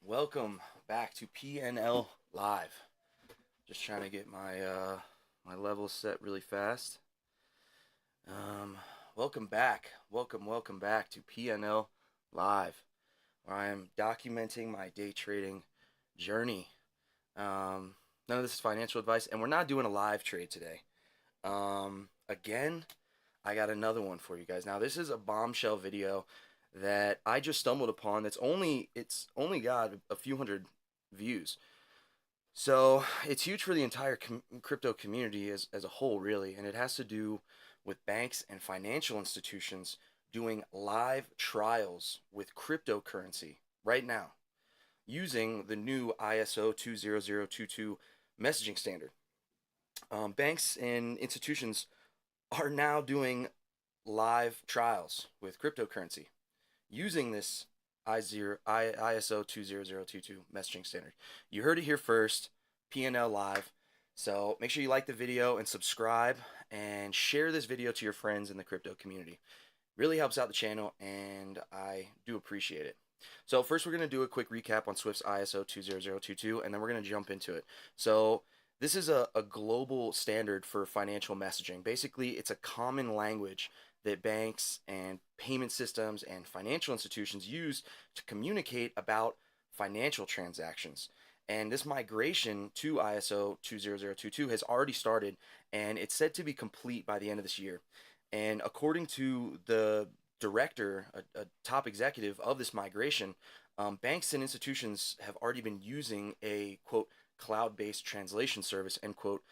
Welcome back to PNL Live. Just trying to get my levels set really fast. Um, welcome back. Welcome back to PNL Live, where I am documenting my day trading journey. None of this is financial advice, and we're not doing a live trade today. Again, I got another one for you guys. Now, this is a bombshell video that I just stumbled upon. It's only got a few hundred views. So it's huge for the entire crypto community as a whole, really, and it has to do with banks and financial institutions doing live trials with cryptocurrency right now using the new ISO 20022 messaging standard. Banks and institutions are now doing live trials with cryptocurrency using this ISO 20022 messaging standard. You heard it here first, PNL Live. So make sure you like the video and subscribe and share this video to your friends in the crypto community. Really helps out the channel and I do appreciate it. So first we're going to do a quick recap on Swift's ISO 20022 and then we're going to jump into it. So this is a global standard for financial messaging. Basically, it's a common language that banks and payment systems and financial institutions use to communicate about financial transactions. And this migration to ISO 20022 has already started and it's said to be complete by the end of this year. And according to the director, a top executive of this migration, banks and institutions have already been using a quote cloud-based translation service end quote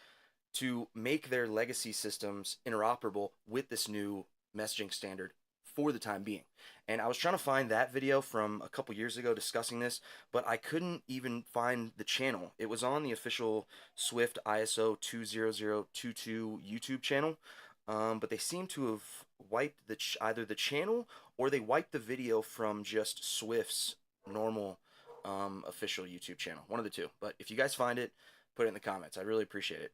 to make their legacy systems interoperable with this new messaging standard for the time being. And I was trying to find that video from a couple years ago discussing this, but I couldn't even find the channel. It was on the official Swift ISO 20022 YouTube channel, but they seem to have wiped either the channel or they wiped the video from just Swift's normal official YouTube channel. One of the two. But if you guys find it, put it in the comments. I really appreciate it.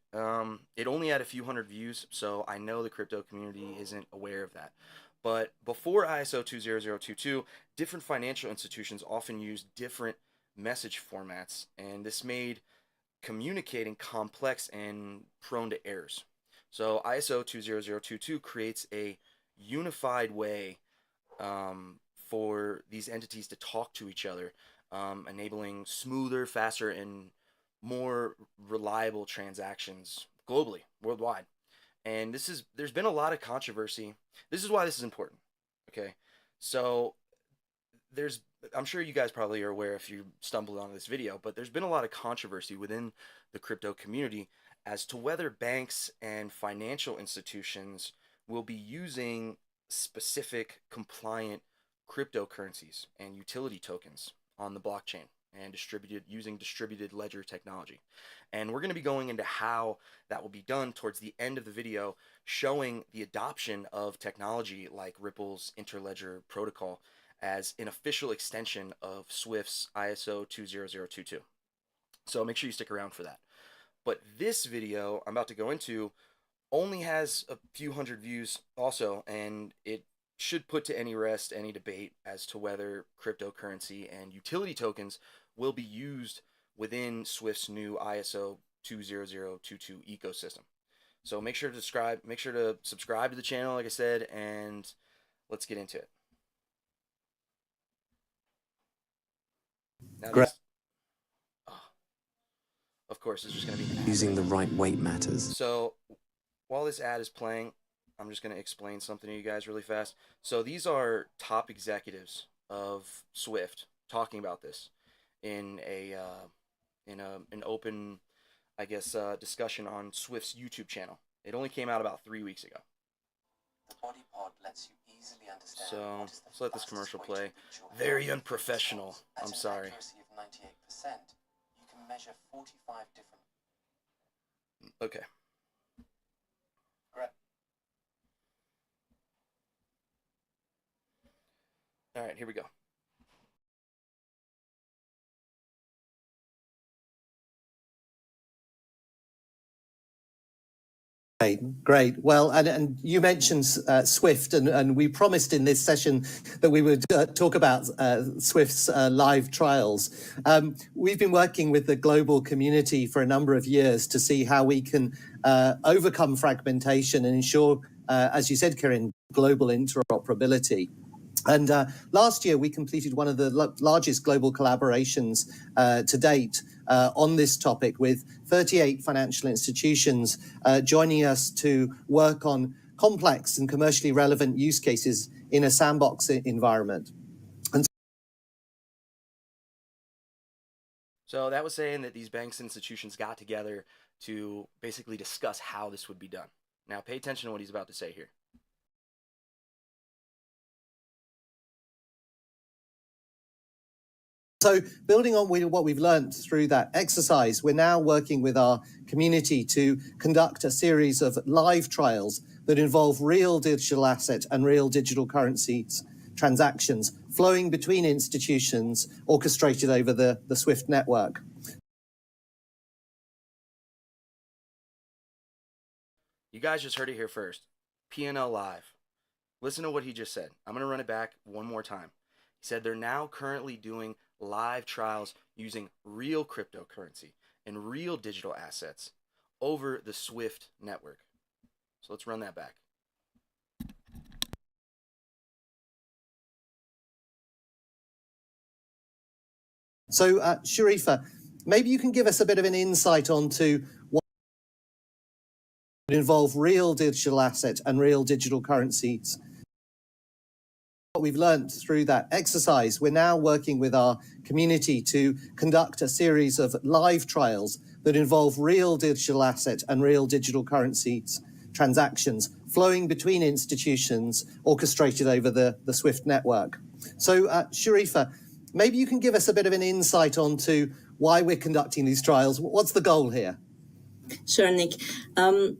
It only had a few hundred views, so I know the crypto community isn't aware of that. But before ISO 20022, different financial institutions often used different message formats, and this made communicating complex and prone to errors. So ISO 20022 creates a unified way for these entities to talk to each other, enabling smoother, faster, and more reliable transactions globally, worldwide. And there's been a lot of controversy. This is why this is important. Okay, so there's I'm sure you guys probably are aware if you stumbled on this video, but there's been a lot of controversy within the crypto community as to whether banks and financial institutions will be using specific compliant cryptocurrencies and utility tokens on the blockchain and distributed ledger technology. And we're going to be going into how that will be done towards the end of the video, showing the adoption of technology like Ripple's Interledger protocol as an official extension of Swift's ISO 20022. So make sure you stick around for that. But this video I'm about to go into only has a few hundred views also, and it should put to any rest any debate as to whether cryptocurrency and utility tokens will be used within Swift's new ISO 20022 ecosystem. So make sure to subscribe to the channel, like I said, and let's get into it. Now this, of course, is just going to be an ad. Using the right weight matters. So while this ad is playing, I'm just going to explain something to you guys really fast. So these are top executives of Swift talking about this in an open, I guess, discussion on Swift's YouTube channel. It only came out about 3 weeks ago. The body pod lets you easily understand. So let's let this commercial play. Very unprofessional. I'm sorry. At an accuracy of 98%, you can measure 45 different. Okay. Correct. All right, here we go. Great. Well, and you mentioned Swift, and we promised in this session that we would talk about Swift's live trials. We've been working with the global community for a number of years to see how we can overcome fragmentation and ensure, as you said, Kirin, global interoperability. And last year, we completed one of the largest global collaborations to date on this topic, with 38 financial institutions joining us to work on complex and commercially relevant use cases in a sandbox environment. And so that was saying that these banks and institutions got together to basically discuss how this would be done. Now, pay attention to what he's about to say here. So building on what we've learned through that exercise, we're now working with our community to conduct a series of live trials that involve real digital asset and real digital currencies transactions flowing between institutions orchestrated over the SWIFT network. You guys just heard it here first. P&L Live. Listen to what he just said. I'm going to run it back one more time. He said they're now currently doing live trials using real cryptocurrency and real digital assets over the SWIFT network. So let's run that back. So, Sharifa, maybe you can give us a bit of an insight onto what involve real digital asset and real digital currencies. What we've learned through that exercise, we're now working with our community to conduct a series of live trials that involve real digital asset and real digital currencies transactions flowing between institutions orchestrated over the SWIFT network. So, Sharifa, maybe you can give us a bit of an insight onto why we're conducting these trials. What's the goal here? Sure, Nick. I'm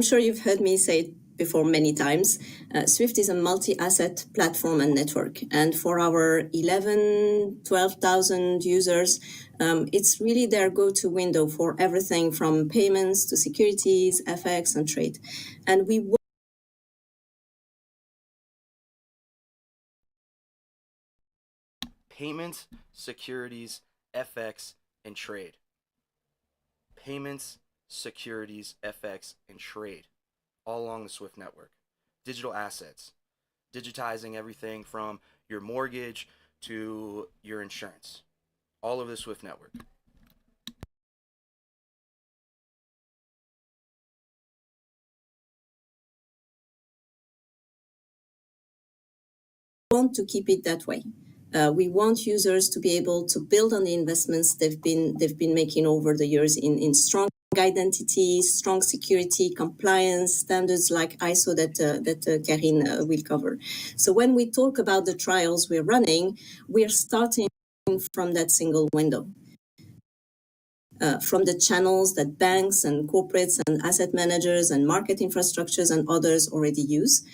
sure you've heard me say it before many times. Swift is a multi-asset platform and network. And for our 12,000 users, it's really their go-to window for everything from payments to securities, FX, and trade. And we Payments, securities, FX, and trade. Payments, securities, FX, and trade. All along the SWIFT network. Digital assets. Digitizing everything from your mortgage to your insurance. All over the SWIFT network. want to keep it that way. We want users to be able to build on the investments they've been making over the years in strong identity, strong security, compliance standards like ISO that Kirin will cover. So when we talk about the trials we're running, we're starting from that single window. From the channels that banks and corporates and asset managers and market infrastructures and others already use.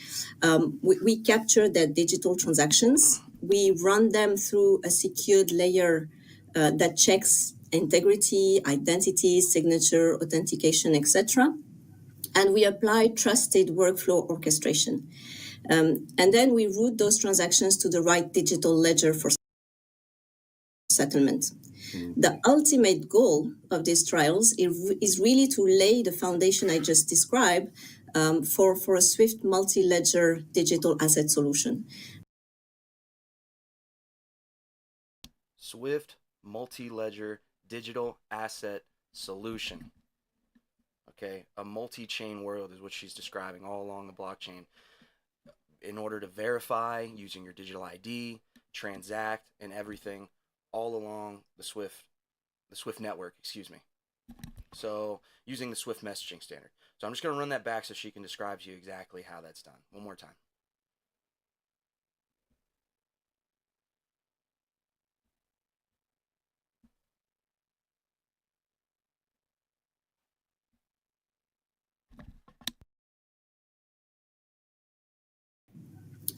We capture their digital transactions. We run them through a secured layer that checks integrity, identity, signature, authentication, etc. And we apply trusted workflow orchestration. And then we route those transactions to the right digital ledger for settlement. The ultimate goal of these trials is really to lay the foundation I just described for a SWIFT multi-ledger digital asset solution. SWIFT multi-ledger digital asset solution. Okay, a multi-chain world is what she's describing all along the blockchain. In order to verify using your digital ID, transact, and everything all along the SWIFT network, excuse me. So using the SWIFT messaging standard. So I'm just going to run that back so she can describe to you exactly how that's done. One more time.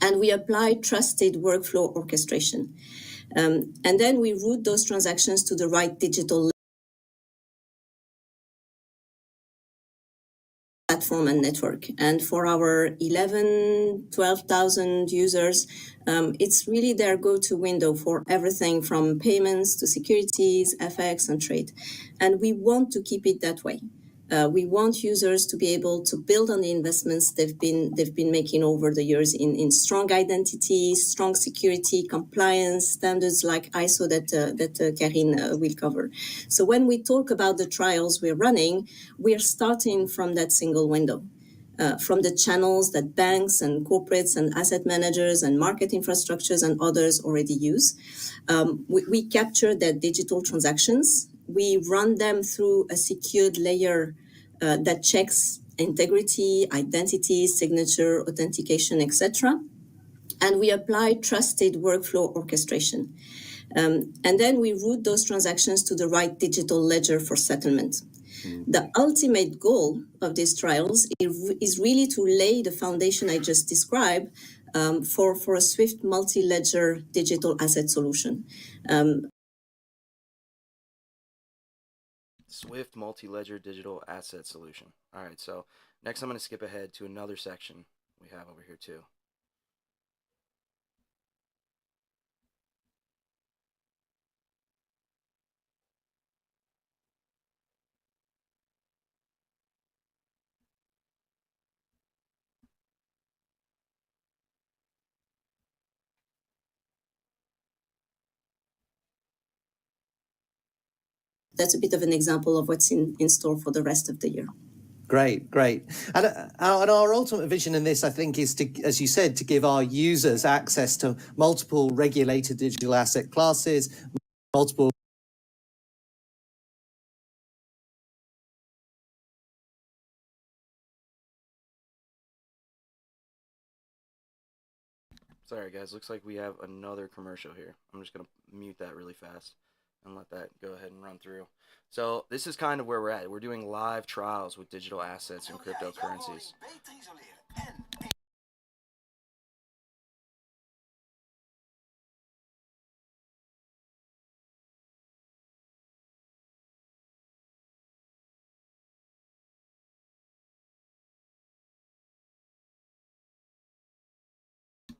And we apply trusted workflow orchestration. And then we route those transactions to the right digital platform and network. And for our 11, 12,000 users, it's really their go-to window for everything from payments to securities, FX, and trade. And we want to keep it that way. We want users to be able to build on the investments they've been making over the years in strong identity, strong security, compliance standards like ISO that Karine will cover. So when we talk about the trials we're running, we're starting from that single window. From the channels that banks and corporates and asset managers and market infrastructures and others already use. We capture their digital transactions. We run them through a secured layer that checks integrity, identity, signature, authentication, etc. And we apply trusted workflow orchestration. And then we route those transactions to the right digital ledger for settlement. The ultimate goal of these trials is really to lay the foundation I just described for a swift multi-ledger digital asset solution. Swift multi-ledger digital asset solution. All right, so next I'm going to skip ahead to another section we have over here too. That's a bit of an example of what's in store for the rest of the year. Great, great. And our ultimate vision in this, I think, is to, as you said, to give our users access to multiple regulated digital asset classes, multiple Sorry guys, looks like we have another commercial here. I'm just going to mute that really fast and let that go ahead and run through. So this is kind of where we're at. We're doing live trials with digital assets and cryptocurrencies.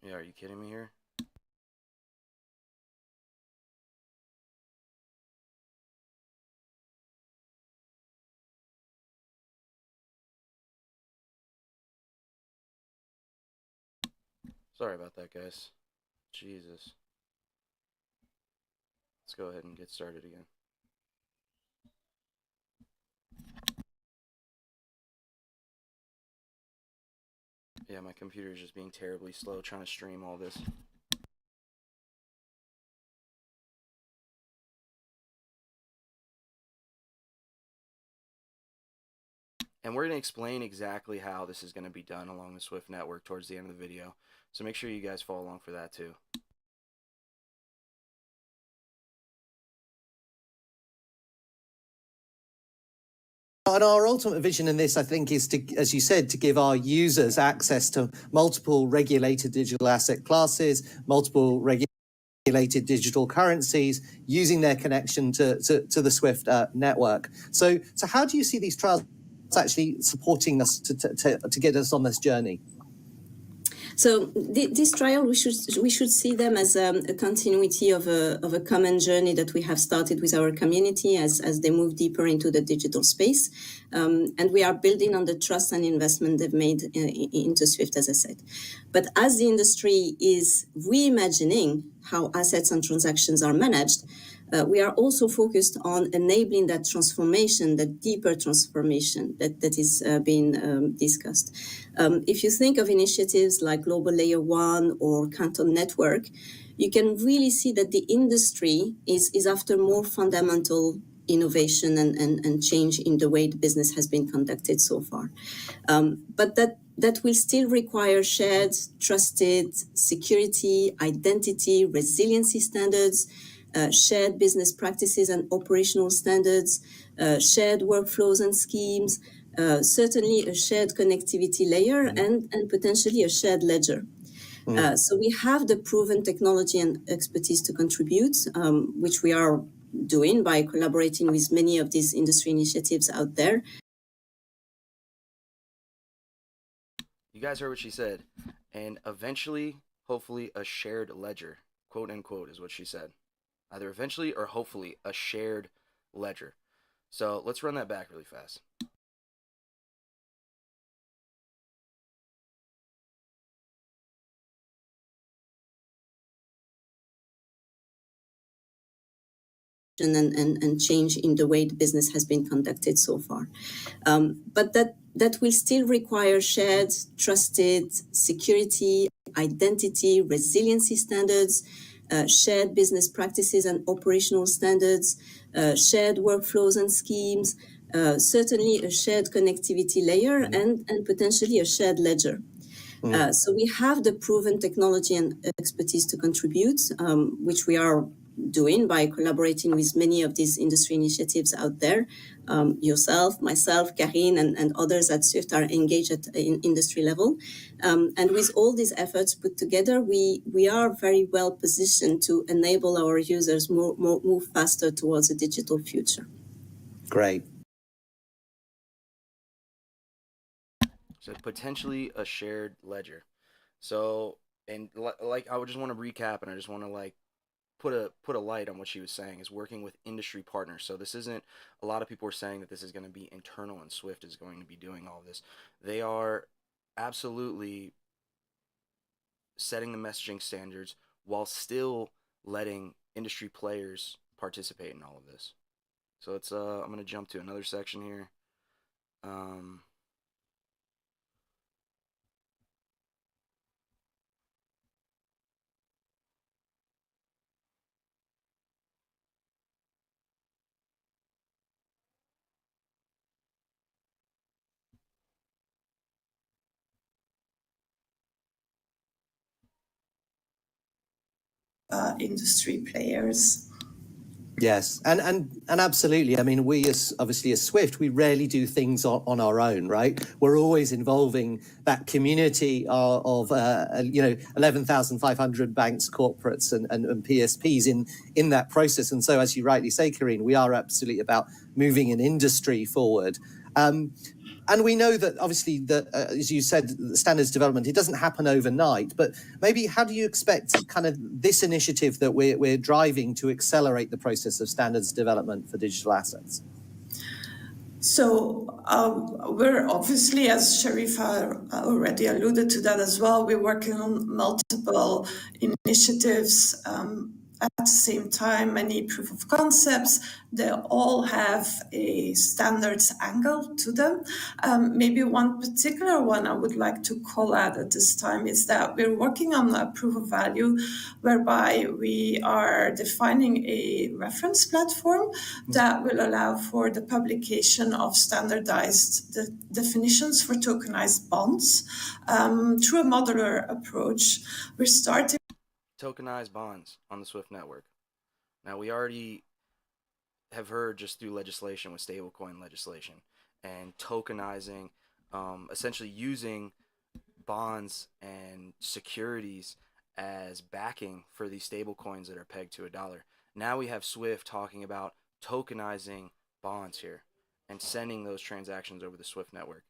Yeah, are you kidding me here? Sorry about that, guys. Jesus. Let's go ahead and get started again. Yeah, my computer is just being terribly slow trying to stream all this. And we're going to explain exactly how this is going to be done along the Swift network towards the end of the video. So make sure you guys follow along for that too. And our ultimate vision in this, I think, is to, as you said, to give our users access to multiple regulated digital asset classes, multiple regulated digital currencies, using their connection to the Swift network. So how do you see these trials actually supporting us to get us on this journey? So this trial, we should see them as a continuity of a common journey that we have started with our community as they move deeper into the digital space. And we are building on the trust and investment they've made into Swift, as I said. But as the industry is reimagining how assets and transactions are managed, we are also focused on enabling that transformation, that deeper transformation that is being discussed. If you think of initiatives like Global Layer 1 or Canton Network, you can really see that the industry is after more fundamental innovation and change in the way the business has been conducted so far. But that will still require shared, trusted security, identity, resiliency standards, shared business practices and operational standards, shared workflows and schemes, certainly a shared connectivity layer and potentially a shared ledger. So we have the proven technology and expertise to contribute, which we are doing by collaborating with many of these industry initiatives out there. You guys heard what she said. And eventually, hopefully, a shared ledger. Quote unquote is what she said. Either eventually or hopefully a shared ledger. So let's run that back really fast. and change in the way the business has been conducted so far. But that will still require shared, trusted security, identity, resiliency standards, shared business practices and operational standards, shared workflows and schemes, certainly a shared connectivity layer, and potentially a shared ledger. So we have the proven technology and expertise to contribute, which we are doing by collaborating with many of these industry initiatives out there. Yourself, myself, Karine, and others at Swift are engaged at industry level. And with all these efforts put together, we are very well positioned to enable our users move faster towards a digital future. Great. So potentially a shared ledger. So, and like I would just want to recap, and I just want to like put a light on what she was saying, is working with industry partners. So this isn't, a lot of people are saying that this is going to be internal and Swift is going to be doing all of this. They are absolutely setting the messaging standards while still letting industry players participate in all of this. So it's I'm going to jump to another section here. Industry players. Yes, and absolutely. I mean, we as obviously as Swift, we rarely do things on our own, right? We're always involving that community of 11,500 banks, corporates, and PSPs in that process. And so, as you rightly say, Karine, we are absolutely about moving an industry forward. And we know that obviously that, as you said, standards development, it doesn't happen overnight, but maybe how do you expect kind of this initiative that we're driving to accelerate the process of standards development for digital assets? So we're obviously, as Sharifa already alluded to that as well, we're working on multiple initiatives at the same time, many proof of concepts. They all have a standards angle to them. Maybe one particular one I would like to call out at this time is that we're working on a proof of value whereby we are defining a reference platform that will allow for the publication of standardized definitions for tokenized bonds through a modular approach. We're starting Tokenized bonds on the Swift network. Now, we already have heard just through legislation with stablecoin legislation and tokenizing, essentially using bonds and securities as backing for these stablecoins that are pegged to $1. Now we have Swift talking about tokenizing bonds here and sending those transactions over the Swift network.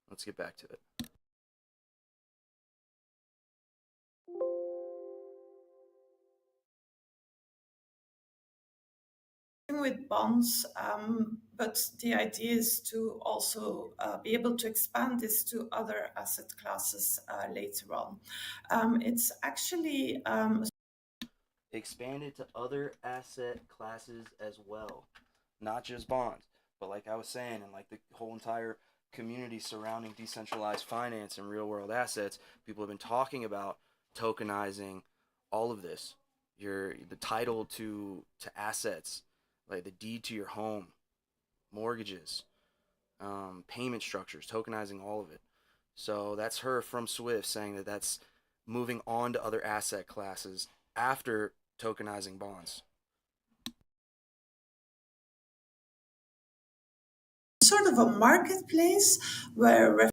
Let's get back to it. with bonds, but the idea is to also be able to expand this to other asset classes later on. It's actually expanded to other asset classes as well, not just bonds. But like I was saying, and like the whole entire community surrounding decentralized finance and real world assets, people have been talking about tokenizing all of this. The title to assets, like the deed to your home, mortgages, payment structures, tokenizing all of it. So that's her from Swift saying that that's moving on to other asset classes after tokenizing bonds. Sort of a marketplace where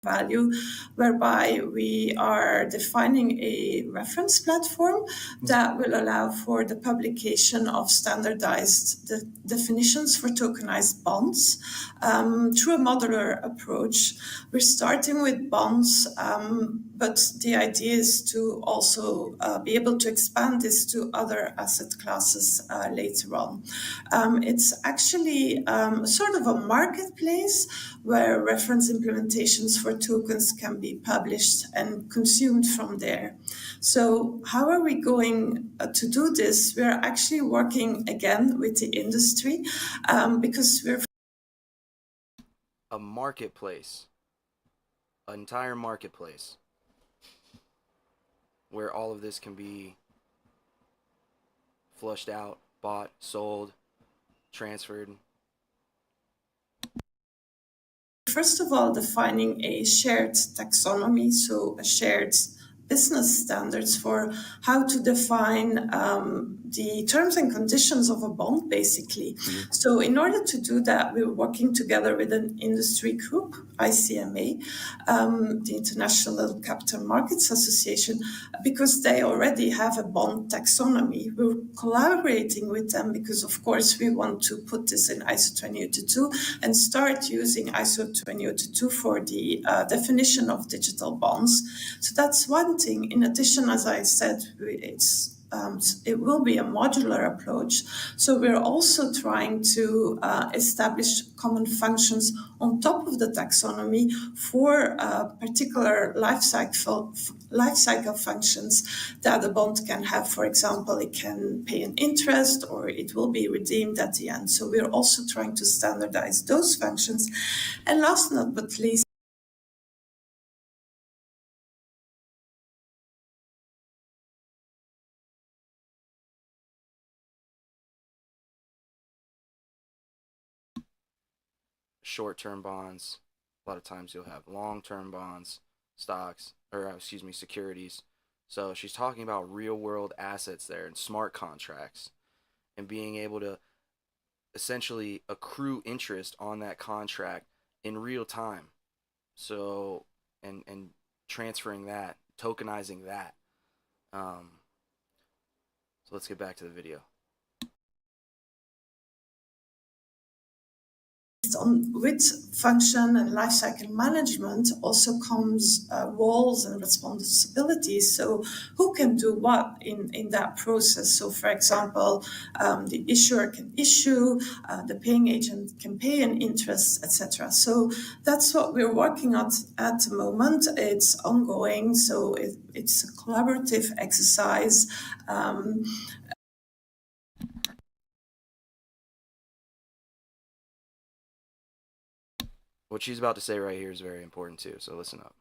value, whereby we are defining a reference platform that will allow for the publication of standardized definitions for tokenized bonds through a modular approach. We're starting with bonds, but the idea is to also be able to expand this to other asset classes later on. It's actually sort of a marketplace where reference implementations for tokens can be published and consumed from there. So how are we going to do this? We're actually working again with the industry because we're A marketplace, an entire marketplace where all of this can be flushed out, bought, sold, transferred. First of all, defining a shared taxonomy, so a shared business standards for how to define the terms and conditions of a bond, basically. So in order to do that, we're working together with an industry group, ICMA, the International Capital Markets Association, because they already have a bond taxonomy. We're collaborating with them because, of course, we want to put this in ISO 20022 and start using ISO 20022 for the definition of digital bonds. So that's one thing. In addition, as I said, it will be a modular approach. So we're also trying to establish common functions on top of the taxonomy for particular life cycle functions that a bond can have. For example, it can pay an interest or it will be redeemed at the end. So we're also trying to standardize those functions. And last but not least, short-term bonds. A lot of times you'll have long-term bonds, stocks, or excuse me, securities. So she's talking about real-world assets there and smart contracts and being able to essentially accrue interest on that contract in real time. So, and transferring that, tokenizing that. So let's get back to the video. With function and lifecycle management also comes roles and responsibilities. So who can do what in that process? So for example, the issuer can issue, the paying agent can pay an interest, etc. So that's what we're working on at the moment. It's ongoing, so it's a collaborative exercise. What she's about to say right here is very important too, so listen up.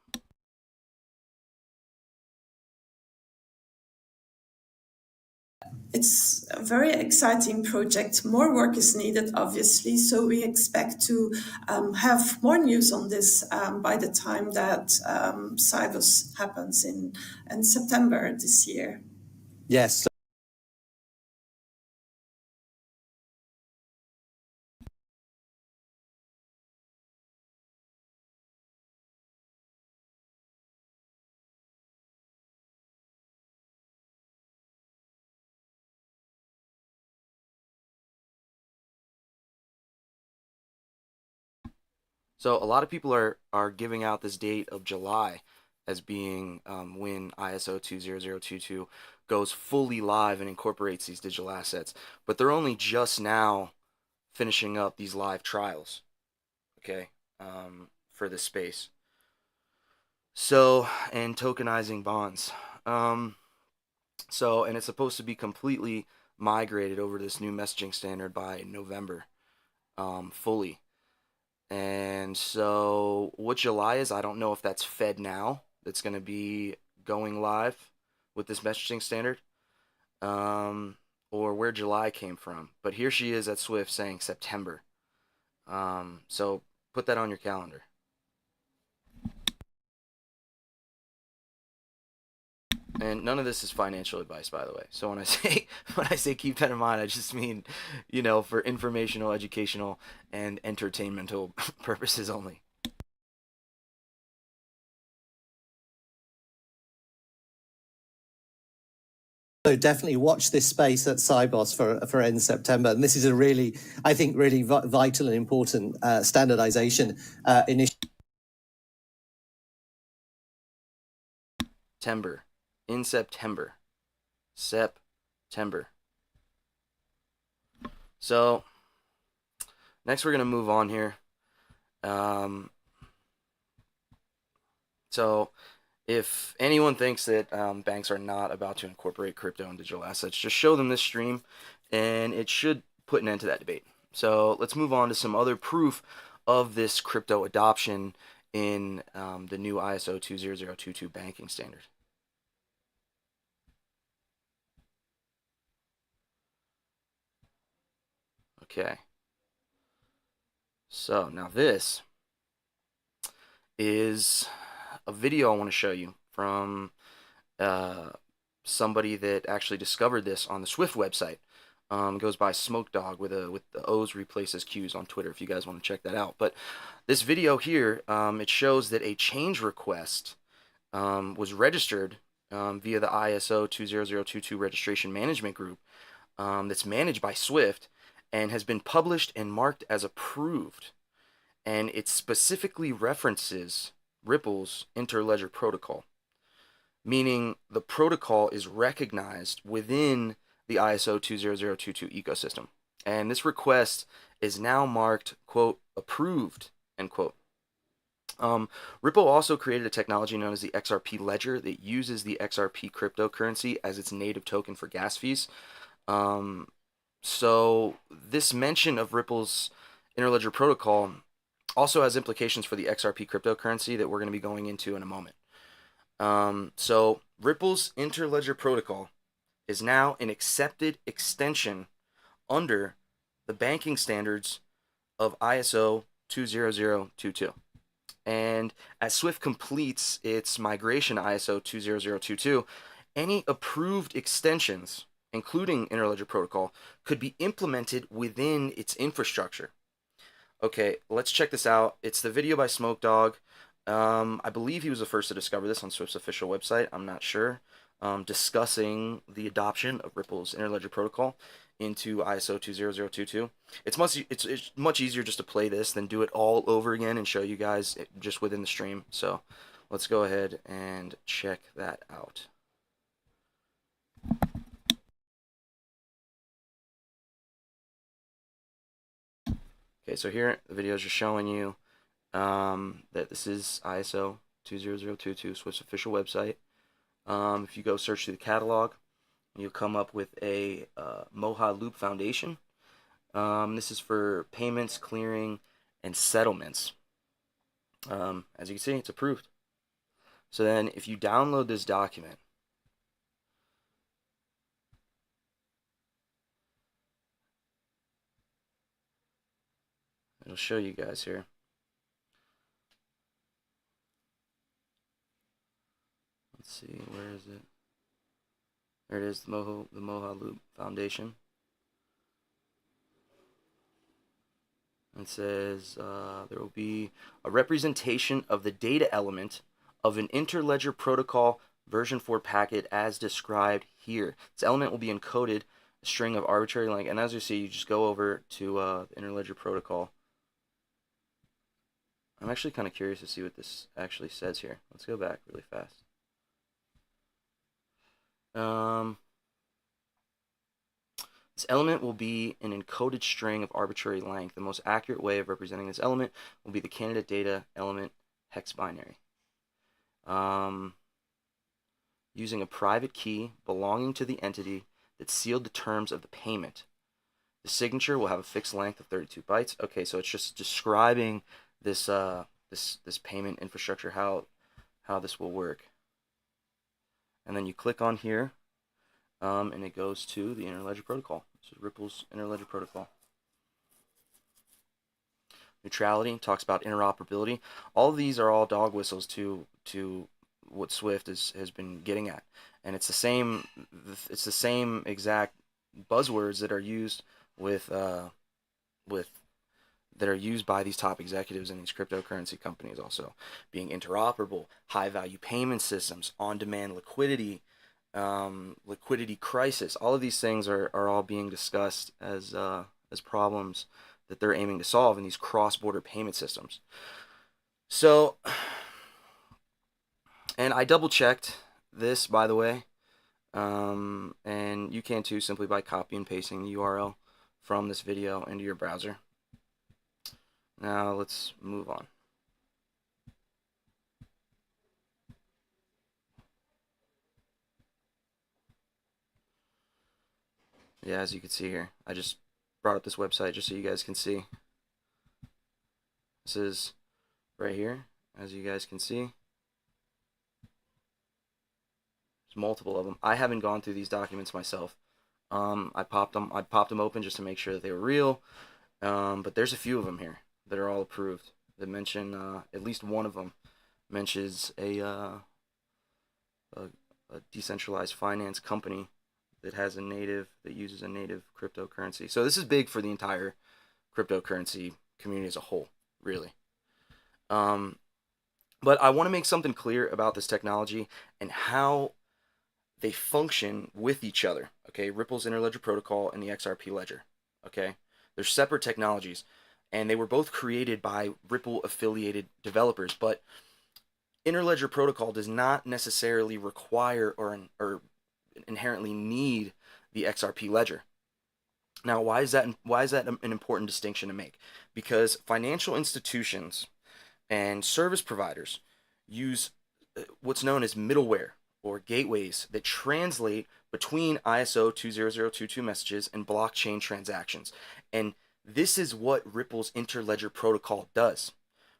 It's a very exciting project. More work is needed, obviously, so we expect to have more news on this by the time that Cybus happens in September this year. Yes. So a lot of people are giving out this date of July as being when ISO 20022 goes fully live and incorporates these digital assets, but they're only just now finishing up these live trials, okay, for this space. So, and tokenizing bonds. So, and it's supposed to be completely migrated over to this new messaging standard by November, fully. And so what July is, I don't know if that's FedNow that's going to be going live with this messaging standard, or where July came from. But here she is at Swift saying September. So put that on your calendar. And none of this is financial advice, by the way. So when I say keep that in mind, I just mean, you know, for informational, educational, and entertainmental purposes only. So definitely watch this space at Cybos for end September. And this is a really, I think, really vital and important standardization initiative. In September. So next we're going to move on here. So if anyone thinks that banks are not about to incorporate crypto and digital assets, just show them this stream and it should put an end to that debate. So let's move on to some other proof of this crypto adoption in the new ISO 20022 banking standard. Okay. So now this is a video I want to show you from somebody that actually discovered this on the Swift website. Goes by Smoke Dog with the O's replaces Q's on Twitter if you guys want to check that out. But this video here, it shows that a change request was registered via the ISO 20022 registration management group that's managed by Swift and has been published and marked as approved. And it specifically references Ripple's Interledger protocol, meaning the protocol is recognized within the ISO 20022 ecosystem. And this request is now marked, quote, approved, end quote. Ripple also created a technology known as the XRP ledger that uses the XRP cryptocurrency as its native token for gas fees. So this mention of Ripple's Interledger protocol also has implications for the XRP cryptocurrency that we're going to be going into in a moment. So Ripple's Interledger protocol is now an accepted extension under the banking standards of ISO 20022. And as Swift completes its migration to ISO 20022, any approved extensions, including Interledger protocol, could be implemented within its infrastructure. Okay, let's check this out. It's the video by Smoke Dog. I believe he was the first to discover this on Swift's official website. I'm not sure. Discussing the adoption of Ripple's Interledger protocol into ISO 20022. It's much easier just to play this than do it all over again and show you guys just within the stream. So let's go ahead and check that out. Okay, so here the video is just showing you that this is ISO 20022, Swift's official website. If you go search through the catalog, you'll come up with a Moha Loop Foundation. This is for payments, clearing, and settlements. As you can see, it's approved. So then if you download this document, it'll show you guys here. Let's see, where is it? There it is, the Moha Loop Foundation. It says there will be a representation of the data element of an Interledger protocol version 4 packet as described here. This element will be encoded a string of arbitrary length, and as you see, you just go over to the Interledger protocol. I'm actually kind of curious to see what this actually says here. Let's go back really fast. This element will be an encoded string of arbitrary length. The most accurate way of representing this element will be the candidate data element hex binary. Using a private key belonging to the entity that sealed the terms of the payment. The signature will have a fixed length of 32 bytes. Okay, so it's just describing this this payment infrastructure, how this will work. And then you click on here, and it goes to the Interledger protocol. This is Ripple's Interledger protocol. Neutrality talks about interoperability. All of these are all dog whistles to what Swift has been getting at, and it's the same exact buzzwords that are used that are used by these top executives in these cryptocurrency companies, also being interoperable, high value payment systems, on-demand liquidity, liquidity crisis. All of these things are all being discussed as problems that they're aiming to solve in these cross-border payment systems. So, and I double-checked this, by the way, and you can too, simply by copy and pasting the URL from this video into your browser. Now let's move on. Yeah, as you can see here, I just brought up this website just so you guys can see. This is right here, as you guys can see. There's multiple of them. I haven't gone through these documents myself. I popped them open just to make sure that they were real. But there's a few of them here that are all approved. That mention at least one of them mentions a decentralized finance company that uses a native cryptocurrency. So this is big for the entire cryptocurrency community as a whole, really. But I want to make something clear about this technology and how they function with each other. Okay, Ripple's Interledger Protocol and the XRP Ledger. Okay, they're separate technologies, and they were both created by Ripple affiliated developers. But Interledger Protocol does not necessarily require or inherently need the XRP ledger. Now, why is that an important distinction to make? Because financial institutions and service providers use what's known as middleware or gateways that translate between ISO 20022 messages and blockchain transactions. And this is what Ripple's Interledger Protocol does.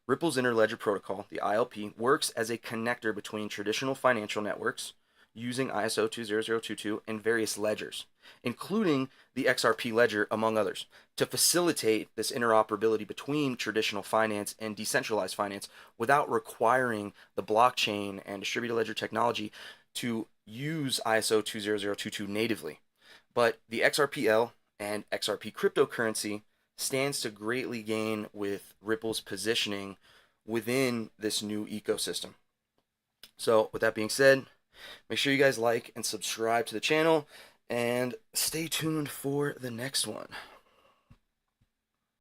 Ripple's Interledger Protocol, the ILP, works as a connector between traditional financial networks using ISO 20022 and various ledgers, including the XRP ledger, among others, to facilitate this interoperability between traditional finance and decentralized finance without requiring the blockchain and distributed ledger technology to use ISO 20022 natively. But the XRPL and XRP cryptocurrency stands to greatly gain with Ripple's positioning within this new ecosystem. So with that being said, make sure you guys like and subscribe to the channel, and stay tuned for the next one.